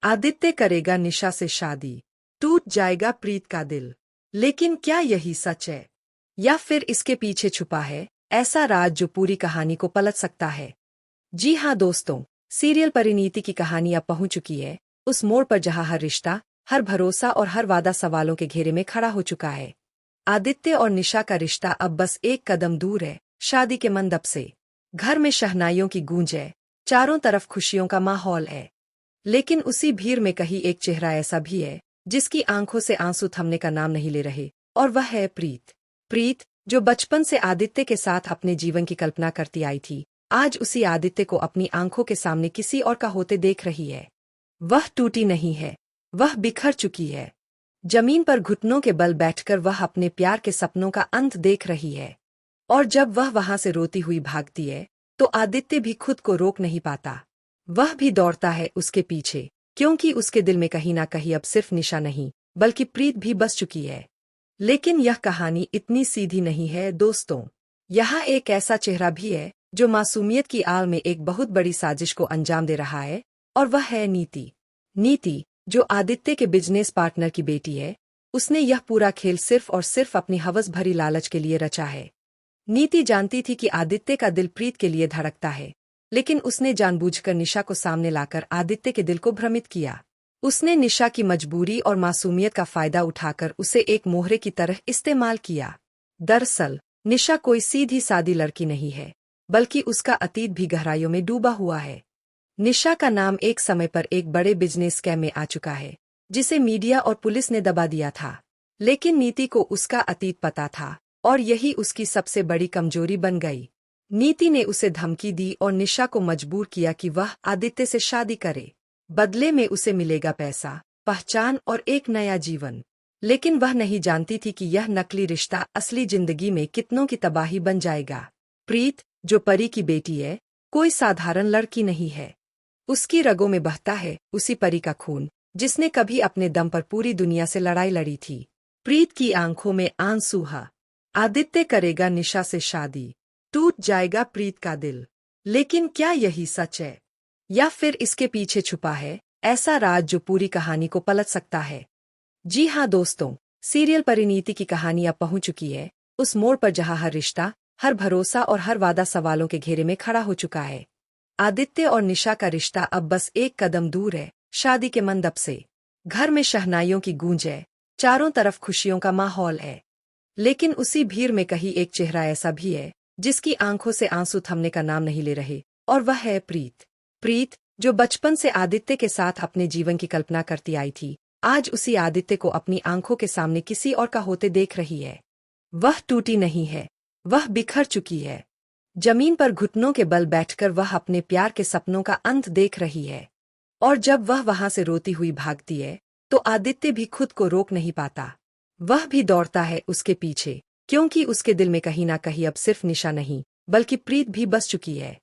आदित्य करेगा निशा से शादी, टूट जाएगा प्रीत का दिल। लेकिन क्या यही सच है, या फिर इसके पीछे छुपा है ऐसा राज जो पूरी कहानी को पलट सकता है? जी हाँ दोस्तों, सीरियल परिणीति की कहानी अब पहुंच चुकी है उस मोड़ पर जहां हर रिश्ता, हर भरोसा और हर वादा सवालों के घेरे में खड़ा हो चुका है। आदित्य और निशा का रिश्ता अब बस एक कदम दूर है शादी के मंडप से। घर में शहनाइयों की गूंज है, चारों तरफ खुशियों का माहौल है। लेकिन उसी भीड़ में कहीं एक चेहरा ऐसा भी है जिसकी आंखों से आंसू थमने का नाम नहीं ले रहे, और वह है प्रीत। प्रीत, जो बचपन से आदित्य के साथ अपने जीवन की कल्पना करती आई थी, आज उसी आदित्य को अपनी आंखों के सामने किसी और का होते देख रही है। वह टूटी नहीं है, वह बिखर चुकी है। जमीन पर घुटनों के बल बैठकर वह अपने प्यार के सपनों का अंत देख रही है। और जब वह वहां से रोती हुई भागती है, तो आदित्य भी खुद को रोक नहीं पाता। वह भी दौड़ता है उसके पीछे, क्योंकि उसके दिल में कहीं ना कहीं अब सिर्फ निशा नहीं, बल्कि प्रीत भी बस चुकी है। लेकिन यह कहानी इतनी सीधी नहीं है दोस्तों। यहाँ एक ऐसा चेहरा भी है जो मासूमियत की आड़ में एक बहुत बड़ी साजिश को अंजाम दे रहा है, और वह है नीति। नीति, जो आदित्य के बिजनेस पार्टनर की बेटी है, उसने यह पूरा खेल सिर्फ और सिर्फ अपनी हवस भरी लालच के लिए रचा है। नीति जानती थी कि आदित्य का दिल प्रीत के लिए धड़कता है, लेकिन उसने जानबूझकर निशा को सामने लाकर आदित्य के दिल को भ्रमित किया। उसने निशा की मजबूरी और मासूमियत का फायदा उठाकर उसे एक मोहरे की तरह इस्तेमाल किया। दरअसल निशा कोई सीधी सादी लड़की नहीं है, बल्कि उसका अतीत भी गहराइयों में डूबा हुआ है। निशा का नाम एक समय पर एक बड़े बिजनेस स्कैम में आ चुका है, जिसे मीडिया और पुलिस ने दबा दिया था। लेकिन नीति को उसका अतीत पता था, और यही उसकी सबसे बड़ी कमजोरी बन गई। नीति ने उसे धमकी दी और निशा को मजबूर किया कि वह आदित्य से शादी करे। बदले में उसे मिलेगा पैसा, पहचान और एक नया जीवन। लेकिन वह नहीं जानती थी कि यह नकली रिश्ता असली जिंदगी में कितनों की तबाही बन जाएगा। प्रीत, जो परी की बेटी है, कोई साधारण लड़की नहीं है। उसकी रगों में बहता है उसी परी का खून जिसने कभी अपने दम पर पूरी दुनिया से लड़ाई लड़ी थी। प्रीत की आंखों में आंसू है। आदित्य करेगा निशा से शादी, टूट जाएगा प्रीत का दिल। लेकिन क्या यही सच है, या फिर इसके पीछे छुपा है ऐसा राज जो पूरी कहानी को पलट सकता है? जी हाँ दोस्तों, सीरियल परिणीति की कहानी अब पहुंच चुकी है उस मोड़ पर जहां हर रिश्ता, हर भरोसा और हर वादा सवालों के घेरे में खड़ा हो चुका है। आदित्य और निशा का रिश्ता अब बस एक कदम दूर है शादी के मंडप से। घर में शहनाइयों की गूंज है, चारों तरफ खुशियों का माहौल है। लेकिन उसी भीड़ में कहीं एक चेहरा ऐसा भी है जिसकी आंखों से आंसू थमने का नाम नहीं ले रहे, और वह है प्रीत। प्रीत, जो बचपन से आदित्य के साथ अपने जीवन की कल्पना करती आई थी, आज उसी आदित्य को अपनी आंखों के सामने किसी और का होते देख रही है। वह टूटी नहीं है, वह बिखर चुकी है। जमीन पर घुटनों के बल बैठकर वह अपने प्यार के सपनों का अंत देख रही है। और जब वह वहां से रोती हुई भागती है, तो आदित्य भी खुद को रोक नहीं पाता। वह भी दौड़ता है उसके पीछे, क्योंकि उसके दिल में कहीं ना कहीं अब सिर्फ निशा नहीं, बल्कि प्रीत भी बस चुकी है।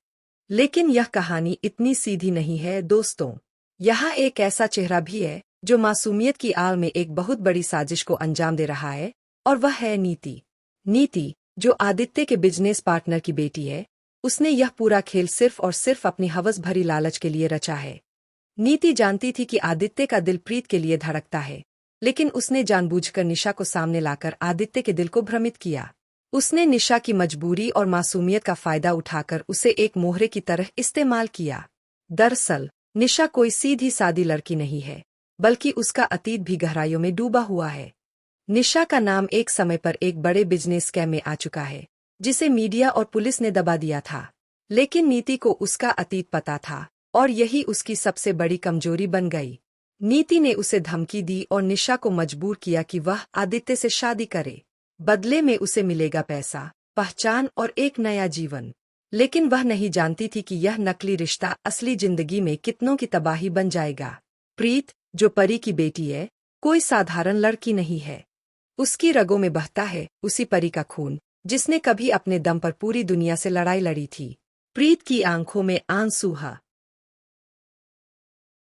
लेकिन यह कहानी इतनी सीधी नहीं है दोस्तों। यहाँ एक ऐसा चेहरा भी है जो मासूमियत की आड़ में एक बहुत बड़ी साजिश को अंजाम दे रहा है, और वह है नीति। नीति, जो आदित्य के बिजनेस पार्टनर की बेटी है, उसने यह पूरा खेल सिर्फ और सिर्फ अपनी हवस भरी लालच के लिए रचा है। नीति जानती थी कि आदित्य का दिल प्रीत के लिए धड़कता है, लेकिन उसने जानबूझकर निशा को सामने लाकर आदित्य के दिल को भ्रमित किया। उसने निशा की मजबूरी और मासूमियत का फायदा उठाकर उसे एक मोहरे की तरह इस्तेमाल किया। दरअसल निशा कोई सीधी सादी लड़की नहीं है, बल्कि उसका अतीत भी गहराइयों में डूबा हुआ है। निशा का नाम एक समय पर एक बड़े बिजनेस स्कैम में आ चुका है, जिसे मीडिया और पुलिस ने दबा दिया था। लेकिन नीति को उसका अतीत पता था, और यही उसकी सबसे बड़ी कमजोरी बन गई। नीति ने उसे धमकी दी और निशा को मजबूर किया कि वह आदित्य से शादी करे। बदले में उसे मिलेगा पैसा, पहचान और एक नया जीवन। लेकिन वह नहीं जानती थी कि यह नकली रिश्ता असली जिंदगी में कितनों की तबाही बन जाएगा। प्रीत, जो परी की बेटी है, कोई साधारण लड़की नहीं है। उसकी रगों में बहता है उसी परी का खून जिसने कभी अपने दम पर पूरी दुनिया से लड़ाई लड़ी थी। प्रीत की आंखों में आंसू है।